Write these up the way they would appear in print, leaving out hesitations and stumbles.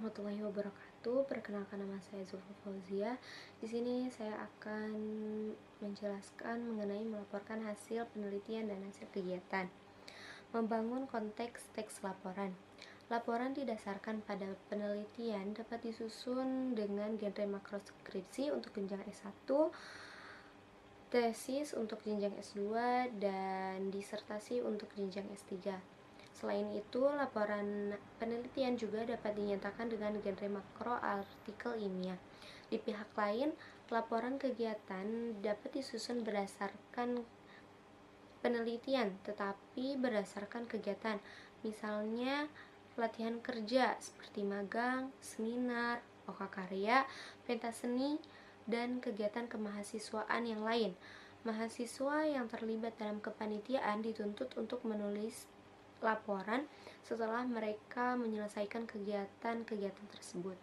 warahmatullahi wabarakatuh. Perkenalkan, nama saya Zulfa Fauzia. Di sini saya akan menjelaskan mengenai melaporkan hasil penelitian dan hasil kegiatan. Membangun konteks teks laporan. Laporan didasarkan pada penelitian dapat disusun dengan genre makroskripsi untuk jenjang S1, tesis untuk jenjang S2, dan disertasi untuk jenjang S3. Selain itu, laporan penelitian juga dapat dinyatakan dengan genre makro artikel ilmiah. Di pihak lain, laporan kegiatan dapat disusun berdasarkan penelitian, tetapi berdasarkan kegiatan. Misalnya, latihan kerja seperti magang, seminar, karya, pentas seni, dan kegiatan kemahasiswaan yang lain. Mahasiswa yang terlibat dalam kepanitiaan dituntut untuk menulis laporan setelah mereka menyelesaikan kegiatan-kegiatan tersebut.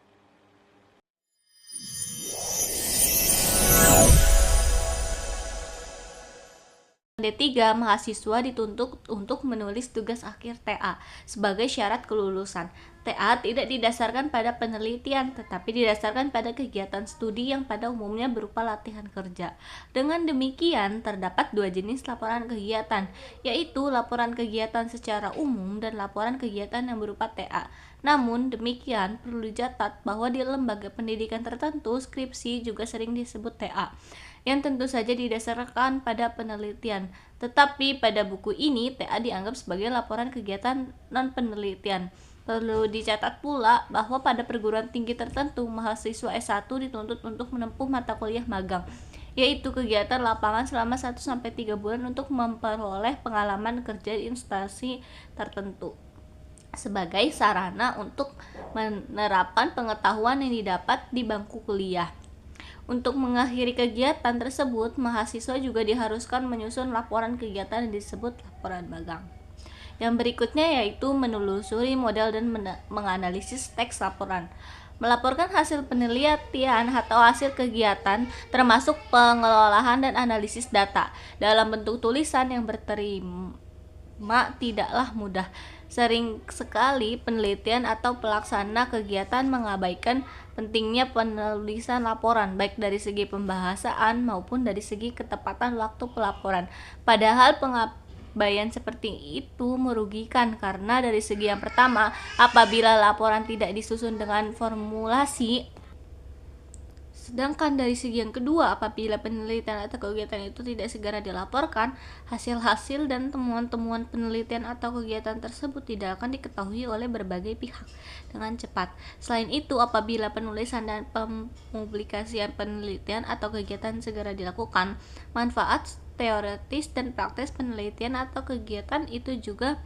D3, mahasiswa dituntut untuk menulis tugas akhir TA sebagai syarat kelulusan. TA tidak didasarkan pada penelitian, tetapi didasarkan pada kegiatan studi yang pada umumnya berupa latihan kerja. Dengan demikian, terdapat dua jenis laporan kegiatan, yaitu laporan kegiatan secara umum dan laporan kegiatan yang berupa TA. Namun demikian, perlu dicatat bahwa di lembaga pendidikan tertentu, skripsi juga sering disebut TA, yang tentu saja didasarkan pada penelitian. Tetapi pada buku ini, TA dianggap sebagai laporan kegiatan non-penelitian. Perlu dicatat pula bahwa pada perguruan tinggi tertentu, mahasiswa S1 dituntut untuk menempuh mata kuliah magang, yaitu kegiatan lapangan selama 1-3 bulan untuk memperoleh pengalaman kerja di instansi tertentu sebagai sarana untuk menerapkan pengetahuan yang didapat di bangku kuliah. Untuk mengakhiri kegiatan tersebut, mahasiswa juga diharuskan menyusun laporan kegiatan yang disebut laporan magang. Yang berikutnya yaitu menelusuri model dan menganalisis teks laporan. Melaporkan hasil penelitian atau hasil kegiatan termasuk pengelolaan dan analisis data dalam bentuk tulisan yang berterima tidaklah mudah. Sering sekali penelitian atau pelaksana kegiatan mengabaikan pentingnya penulisan laporan, baik dari segi pembahasan maupun dari segi ketepatan waktu pelaporan. Padahal pengabaian seperti itu merugikan karena dari segi yang pertama, apabila laporan tidak disusun dengan formulasi, sedangkan dari segi yang kedua, apabila penelitian atau kegiatan itu tidak segera dilaporkan, hasil-hasil dan temuan-temuan penelitian atau kegiatan tersebut tidak akan diketahui oleh berbagai pihak dengan cepat. Selain itu, apabila penulisan dan pempublikasian penelitian atau kegiatan segera dilakukan, manfaat teoritis dan praktis penelitian atau kegiatan itu juga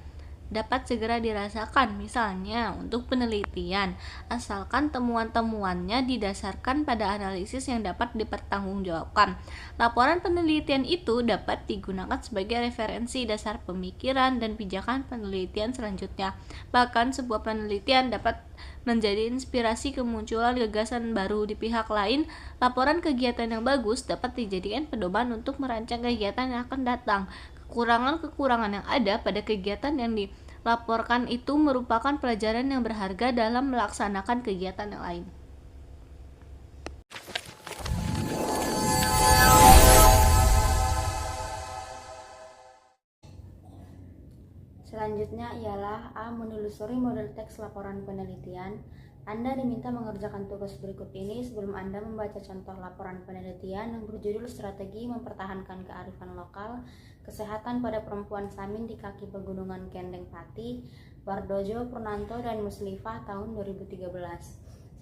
dapat segera dirasakan. Misalnya, untuk penelitian, asalkan temuan-temuannya didasarkan pada analisis yang dapat dipertanggungjawabkan, laporan penelitian itu dapat digunakan sebagai referensi dasar pemikiran dan pijakan penelitian selanjutnya. Bahkan sebuah penelitian dapat menjadi inspirasi kemunculan gagasan baru. Di pihak lain, laporan kegiatan yang bagus dapat dijadikan pedoman untuk merancang kegiatan yang akan datang. Kekurangan-kekurangan yang ada pada kegiatan yang dilaporkan itu merupakan pelajaran yang berharga dalam melaksanakan kegiatan yang lain. Selanjutnya ialah A. Menelusuri model teks laporan penelitian. Anda diminta mengerjakan tugas berikut ini sebelum Anda membaca contoh laporan penelitian yang berjudul Strategi Mempertahankan Kearifan Lokal Kesehatan pada Perempuan Samin di Kaki Pegunungan Kendeng Pati, Wardojo, Purnanto, dan Muslifah tahun 2013.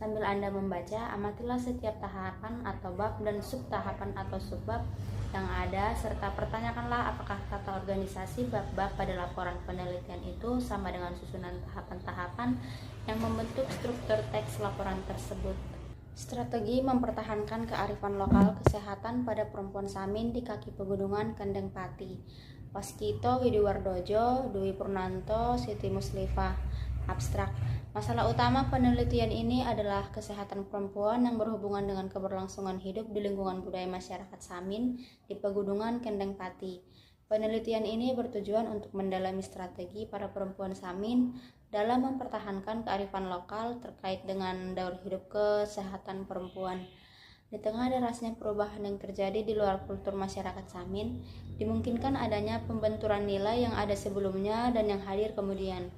Sambil Anda membaca, amatilah setiap tahapan atau bab dan subtahapan atau subbab yang ada, serta pertanyakanlah apakah tata organisasi bab-bab pada laporan penelitian itu sama dengan susunan tahapan-tahapan yang membentuk struktur teks laporan tersebut. Strategi mempertahankan kearifan lokal kesehatan pada perempuan Samin di kaki pegunungan Kendeng Pati. Waskito Widiwardojo, Dwi Purnanto, Siti Muslifah. Abstrak. Masalah utama penelitian ini adalah kesehatan perempuan yang berhubungan dengan keberlangsungan hidup di lingkungan budaya masyarakat Samin di pegunungan Kendeng Pati. Penelitian ini bertujuan untuk mendalami strategi para perempuan Samin dalam mempertahankan kearifan lokal terkait dengan daur hidup kesehatan perempuan. Di tengah derasnya perubahan yang terjadi di luar kultur masyarakat Samin, dimungkinkan adanya pembenturan nilai yang ada sebelumnya dan yang hadir kemudian.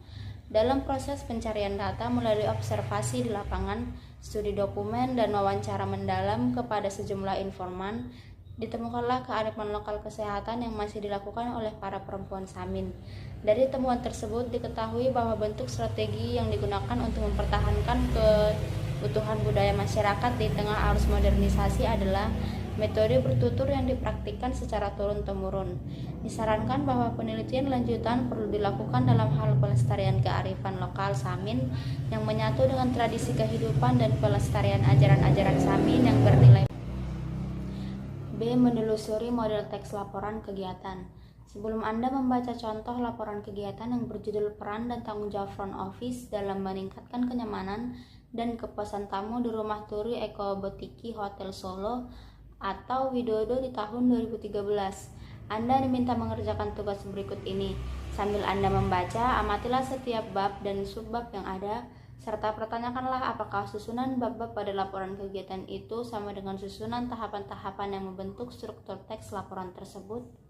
Dalam proses pencarian data melalui observasi di lapangan, studi dokumen, dan wawancara mendalam kepada sejumlah informan, ditemukanlah kearifan lokal kesehatan yang masih dilakukan oleh para perempuan Samin. Dari temuan tersebut diketahui bahwa bentuk strategi yang digunakan untuk mempertahankan kebutuhan budaya masyarakat di tengah arus modernisasi adalah metode bertutur yang dipraktikkan secara turun-temurun. Disarankan bahwa penelitian lanjutan perlu dilakukan dalam hal pelestarian kearifan lokal Samin yang menyatu dengan tradisi kehidupan dan pelestarian ajaran-ajaran Samin yang bernilai. B. Menelusuri model teks laporan kegiatan. Sebelum Anda membaca contoh laporan kegiatan yang berjudul Peran dan Tanggung Jawab Front Office dalam meningkatkan kenyamanan dan kepuasan tamu di Rumah Turi Eko Botiki Hotel Solo atau Widodo di tahun 2013, Anda diminta mengerjakan tugas berikut ini. Sambil Anda membaca, amatilah setiap bab dan subbab yang ada, serta pertanyakanlah apakah susunan bab-bab pada laporan kegiatan itu sama dengan susunan tahapan-tahapan yang membentuk struktur teks laporan tersebut.